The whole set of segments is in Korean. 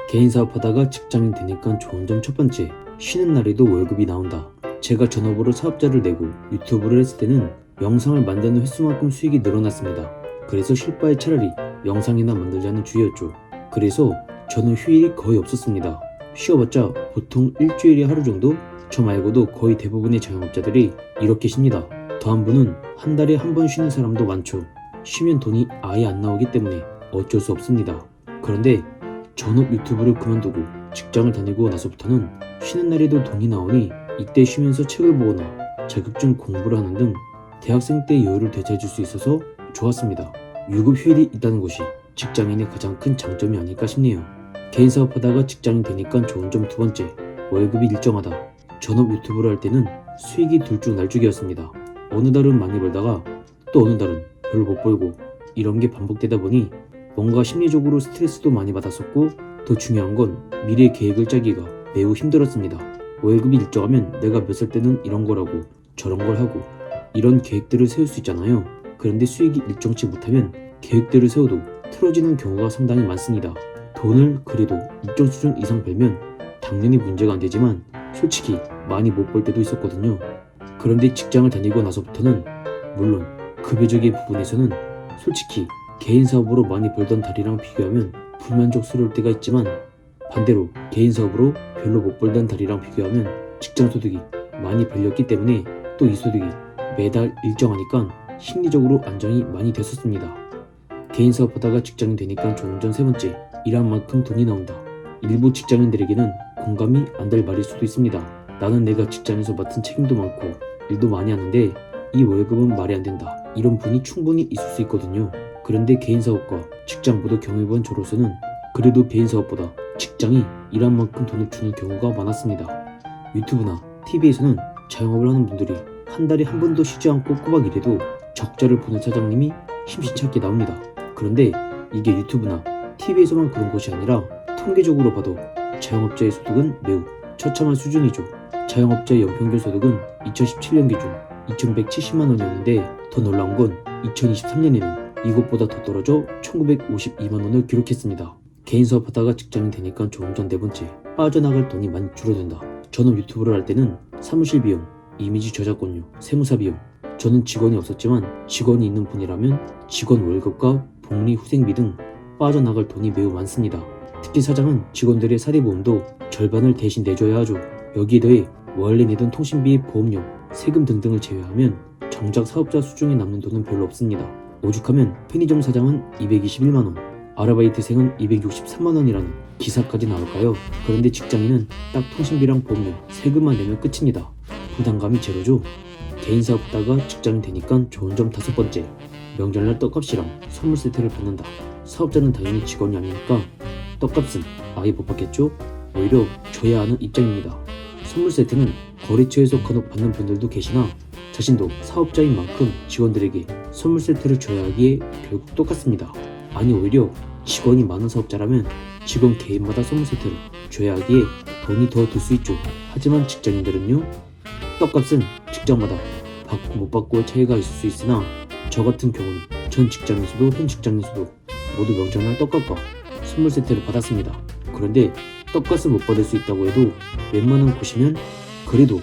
개인 사업하다가 직장인 되니까 좋은 점 첫 번째, 쉬는 날에도 월급이 나온다. 제가 전업으로 사업자를 내고 유튜브를 했을 때는 영상을 만드는 횟수만큼 수익이 늘어났습니다. 그래서 쉴 바에 차라리 영상이나 만들자는 주의였죠. 그래서 저는 휴일이 거의 없었습니다. 쉬어봤자 보통 일주일에 하루 정도? 저 말고도 거의 대부분의 자영업자들이 이렇게 쉽니다. 더 한 분은 한 달에 한 번 쉬는 사람도 많죠. 쉬면 돈이 아예 안 나오기 때문에 어쩔 수 없습니다. 그런데 전업 유튜브를 그만두고 직장을 다니고 나서부터는 쉬는 날에도 돈이 나오니 이때 쉬면서 책을 보거나 자격증 공부를 하는 등 대학생 때 여유를 되찾을 수 있어서 좋았습니다. 유급 휴일이 있다는 것이 직장인의 가장 큰 장점이 아닐까 싶네요. 개인 사업하다가 직장인 되니까 좋은 점 두 번째, 월급이 일정하다. 전업 유튜브를 할 때는 수익이 들쭉날쭉이었습니다. 어느 달은 많이 벌다가 또 어느 달은 별로 못 벌고 이런 게 반복되다 보니 뭔가 심리적으로 스트레스도 많이 받았었고 더 중요한 건 미래 계획을 짜기가 매우 힘들었습니다. 월급이 일정하면 내가 몇 살 때는 이런 거라고 저런 걸 하고 이런 계획들을 세울 수 있잖아요. 그런데 수익이 일정치 못하면 계획들을 세워도 틀어지는 경우가 상당히 많습니다. 돈을 그래도 일정 수준 이상 벌면 당연히 문제가 안 되지만 솔직히 많이 못 벌 때도 있었거든요. 그런데 직장을 다니고 나서부터는 물론 급여적인 부분에서는 솔직히 개인 사업으로 많이 벌던 달이랑 비교하면 불만족스러울 때가 있지만 반대로 개인 사업으로 별로 못 벌던 달이랑 비교하면 직장 소득이 많이 벌렸기 때문에 또 이 소득이 매달 일정하니까 심리적으로 안정이 많이 됐었습니다. 개인 사업하다가 직장인 되니까 좋은 점 세 번째, 일한 만큼 돈이 나온다. 일부 직장인들에게는 공감이 안 될 말일 수도 있습니다. 나는 내가 직장에서 맡은 책임도 많고 일도 많이 하는데 이 월급은 말이 안 된다. 이런 분이 충분히 있을 수 있거든요. 그런데 개인 사업과 직장 모두 경험해본 저로서는 그래도 개인 사업보다 직장이 일한 만큼 돈을 주는 경우가 많았습니다. 유튜브나 TV에서는 자영업을 하는 분들이 한 달에 한 번도 쉬지 않고 꼬박 일해도 적자를 보는 사장님이 심심찮게 나옵니다. 그런데 이게 유튜브나 TV에서만 그런 것이 아니라 통계적으로 봐도 자영업자의 소득은 매우 처참한 수준이죠. 자영업자의 연평균 소득은 2017년 기준 2170만 원이었는데 더 놀라운 건 2023년에는 이것보다 더 떨어져 1952만 원을 기록했습니다. 개인 사업하다가 직장인 되니까 좋은 점 네 번째, 빠져나갈 돈이 많이 줄어든다. 전업 유튜브를 할 때는 사무실 비용, 이미지 저작권료, 세무사 비용, 저는 직원이 없었지만 직원이 있는 분이라면 직원 월급과 복리 후생비 등 빠져나갈 돈이 매우 많습니다. 특히 사장은 직원들의 사대보험도 절반을 대신 내줘야 하죠. 여기에 더해 원래 내던 통신비, 보험료, 세금 등등을 제외하면 정작 사업자 수중에 남는 돈은 별로 없습니다. 오죽하면 편의점 사장은 221만원, 아르바이트생은 263만원이라는 기사까지 나올까요? 그런데 직장인은 딱 통신비랑 보험료, 세금만 내면 끝입니다. 부담감이 제로죠. 개인 사업하다가 직장인 되니까 좋은 점 다섯 번째, 명절날 떡값이랑 선물 세트를 받는다. 사업자는 당연히 직원이 아니니까 떡값은 아예 못 받겠죠? 오히려 줘야 하는 입장입니다. 선물 세트는 거래처에서 간혹 받는 분들도 계시나 자신도 사업자인 만큼 직원들에게 선물 세트를 줘야 하기에 결국 똑같습니다. 아니 오히려 직원이 많은 사업자라면 직원 개인마다 선물 세트를 줘야 하기에 돈이 더 들 수 있죠. 하지만 직장인들은요, 떡값은 직장마다 받고 못 받고의 차이가 있을 수 있으나 저 같은 경우는 전 직장에서도 현 직장에서도 모두 명절날 떡값과 선물 세트를 받았습니다. 그런데 떡값을 못 받을 수 있다고 해도 웬만한 곳이면 그래도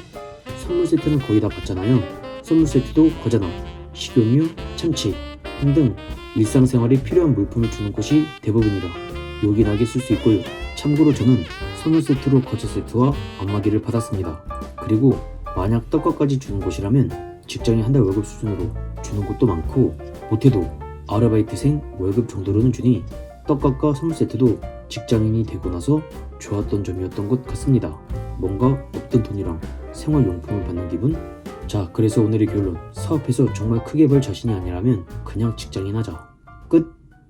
선물 세트는 거의 다 받잖아요. 선물 세트도 과자나 식용유, 참치 등등 일상생활에 필요한 물품을 주는 곳이 대부분이라 요긴하게 쓸 수 있고요. 참고로 저는 선물 세트로 과자 세트와 안마기를 받았습니다. 그리고 만약 떡값까지 주는 곳이라면 직장인 한 달 월급 수준으로 주는 곳도 많고 못해도 아르바이트생 월급 정도로는 주니 떡값과 선물 세트도 직장인이 되고 나서 좋았던 점이었던 것 같습니다. 뭔가 없던 돈이랑 생활용품을 받는 기분? 자, 그래서 오늘의 결론, 사업해서 정말 크게 벌 자신이 아니라면 그냥 직장인 하자. 끝!